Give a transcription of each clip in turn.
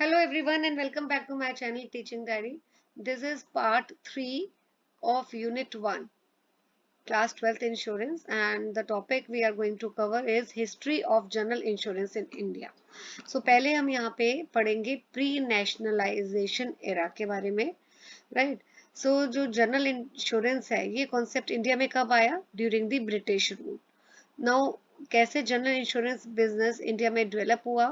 Hello everyone and welcome back to my channel Teaching Diary. This is part 3 of Unit 1, Class 12th Insurance, and the topic we are going to cover is History of General Insurance in India. So पहले हम यहाँ पे पढ़ेंगे pre nationalisation era के बारे में, right? सो जो general insurance है ये कॉन्सेप्ट इंडिया में कब आया? During the British rule. Now कैसे जनरल इंश्योरेंस बिजनेस इंडिया में डेवलप हुआ?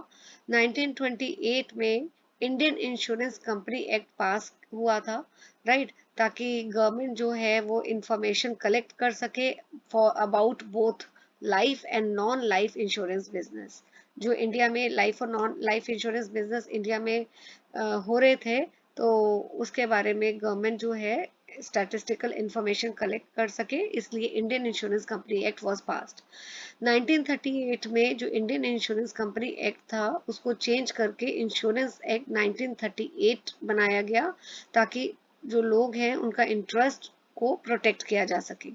1928 में इंडियन इंश्योरेंस कंपनी एक्ट पास हुआ था, राइट? ताकि गवर्नमेंट जो है वो इंफॉर्मेशन कलेक्ट कर सके for about both life and non life insurance business. जो इंडिया में लाइफ और non life insurance business India में हो रहे थे, तो उसके बारे में गवर्नमेंट जो है स्टैटिस्टिकल इंफॉर्मेशन कलेक्ट कर सके, इसलिए Indian insurance company act was passed. 1938 में जो इंडियन इंश्योरेंस कंपनी एक्ट था उसको चेंज करके इंश्योरेंस एक्ट 1938 बनाया गया, ताकि जो लोग हैं उनका इंटरेस्ट को प्रोटेक्ट किया जा सके.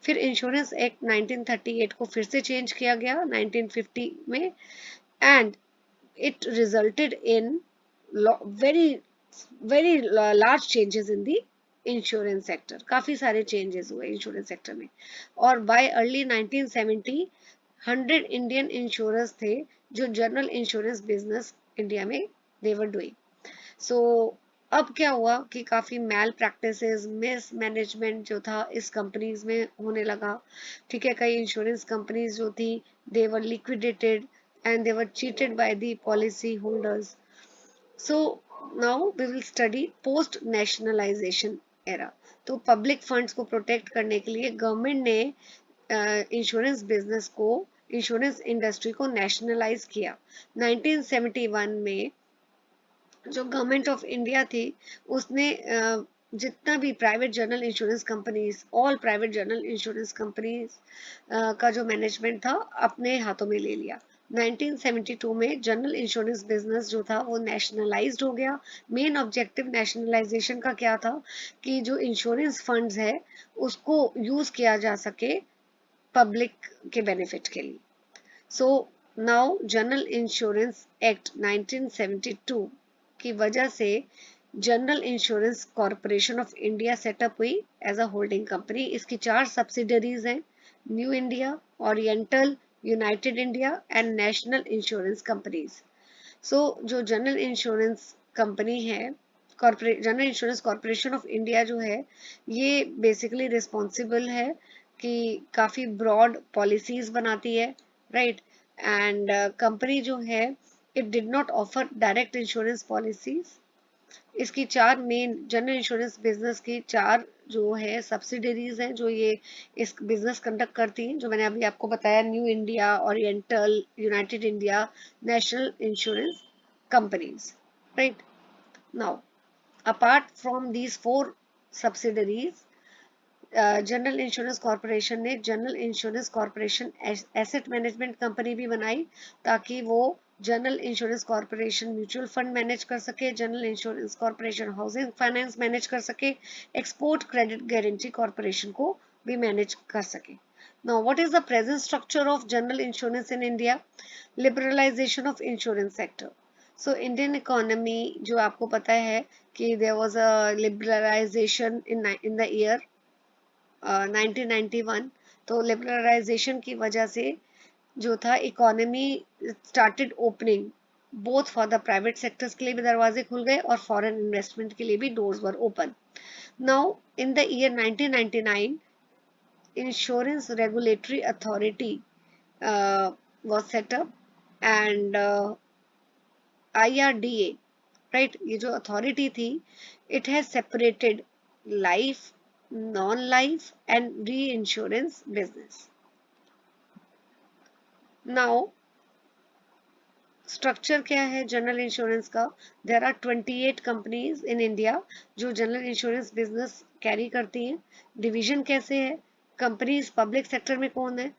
फिर इंश्योरेंस एक्ट 1938 को फिर से चेंज किया गया 1950 में, and it resulted in very very large changes in the insurance sector. काफी सारे चेंजेस हुए इंश्योरेंस सेक्टर में, और बाय अर्ली 1970 100 इंडियन इंश्योरेंस थे जो जनरल इंश्योरेंस बिजनेस इंडिया में दे वर डूइंग. सो अब क्या हुआ कि काफी मैल प्रैक्टिसेस, मिस मैनेजमेंट जो था इस कंपनीज में होने लगा. ठीक है, कई इंश्योरेंस कंपनीज जो थी दे वर liquidated and they were cheated by the policy holders. So now we will study post nationalization era. तो पब्लिक फंड्स को प्रोटेक्ट करने के लिए गवर्नमेंट ने इंश्योरेंस बिजनेस को, इंश्योरेंस इंडस्ट्री को नेशनलाइज किया. 1971 में जो गवर्नमेंट ऑफ इंडिया थी उसने जितना भी private general insurance companies, all private general insurance companies का जो मैनेजमेंट था अपने हाथों में ले लिया. 1972 में जनरल इंश्योरेंस बिजनेस जो था वो नेशनलाइज्ड हो गया. मेन ऑब्जेक्टिव नेशनलाइजेशन का क्या था कि जो इंश्योरेंस फंड्स है उसको यूज किया जा सके पब्लिक के बेनिफिट के लिए. So now general insurance act 1972 की वजह से general insurance corporation of India set up हुई एज अ होल्डिंग कंपनी. इसकी 4 सब्सिडरीज हैं: New India, Oriental, United India and National insurance companies. So जो जनरल इंश्योरेंस कंपनी है, general insurance corporation of India जो है, ये बेसिकली रिस्पॉन्सिबल है कि काफ़ी ब्रॉड पॉलिसीज बनाती है, राइट? एंड कंपनी जो है it did not offer direct insurance policies. इसकी 4 मेन जनरल इंश्योरेंस बिजनेस की 4 जो है सब्सिडरीज हैं जो ये इस बिजनेस कंडक्ट करती हैं, जो मैंने अभी आपको बताया: New India, Oriental, United India, National insurance companies, right? Now apart from these 4 subsidiaries, general insurance corporation ने general insurance corporation asset management company भी बनाई, ताकि वो general insurance corporation mutual fund manage कर सके, general insurance corporation housing finance manage कर सके, export credit guarantee corporation को भी मैनेज कर सके. Now what is the present structure of general insurance in India? Liberalisation of insurance sector. So Indian economy जो आपको पता है कि there was a liberalisation in the year 1991. तो लिबरलाइजेशन की वजह से जो था economy started opening, both for the private sectors के लिए भी दरवाजे खुल गए और फॉरेन इन्वेस्टमेंट के लिए भी doors were open. Now in the year 1999 insurance regulatory authority was set up, and IRDA, right? ये जो अथॉरिटी थी it has separated life, non life and reinsurance business. Now structure क्या है general insurance का? There are 28 companies in India जो general insurance business carry करती हैं. Division कैसे है? कंपनीज पब्लिक सेक्टर में कौन है?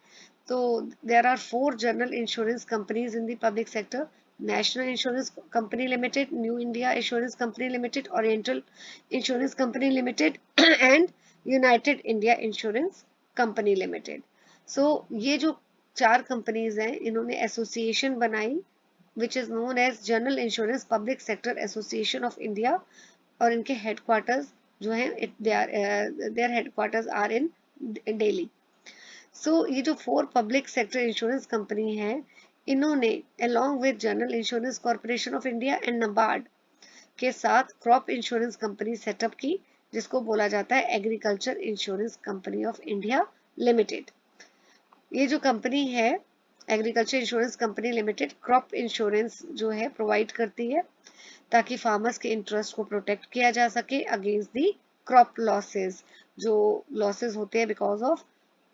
तो there are 4 general insurance companies in the public sector: national insurance company limited, New India insurance company limited, Oriental insurance company limited and United India insurance company limited. So ये जो 4 companies हैं इन्होंने association बनाई which is known as General Insurance Public Sector Association of India, और इनके headquarters जो हैं their headquarters are in Delhi. So ये जो 4 पब्लिक सेक्टर इंश्योरेंस कंपनी है, इन्होंने along with general insurance corporation of India and NABARD के साथ क्रॉप इंश्योरेंस कंपनी सेटअप की, जिसको बोला जाता है agriculture insurance company of India limited. ये जो कंपनी है agriculture insurance company limited crop insurance जो है प्रोवाइड करती है, ताकि फार्मर्स के इंटरेस्ट को प्रोटेक्ट किया जा सके अगेंस्ट दी क्रॉप लॉसेस, जो लॉसेस होते हैं because of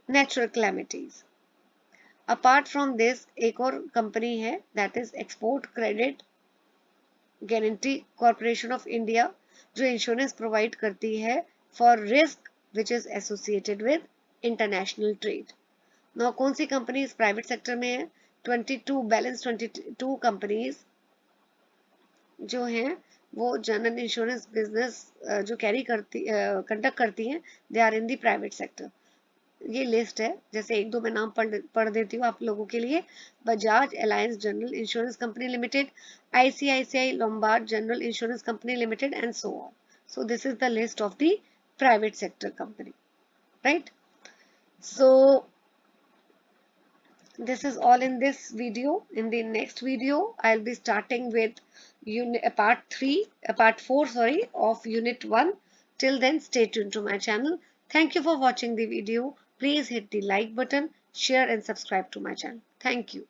natural calamities. Apart from this एक और कंपनी है that is export credit guarantee corporation of India, जो इंश्योरेंस प्रोवाइड करती है for risk which is associated with international trade. Now कौन सी कंपनी प्राइवेट सेक्टर में है? 22 कंपनीज जो हैं वो जनरल इंश्योरेंस बिजनेस जो कंडक्ट करती हैं, they are in the private sector. ये लिस्ट है, जैसे एक दो मैं नाम पढ़ देती हूँ आप लोगों के लिए। Bajaj alliance general insurance company limited, ICICI Lombard general insurance company limited and so on. So this is the list of the private sector company, right? So this is all in this video. In the next video I'll be starting with part 4 of unit 1. Till then, stay tuned to my channel. Thank you for watching the video. Please hit the like button, share and subscribe to my channel. Thank you.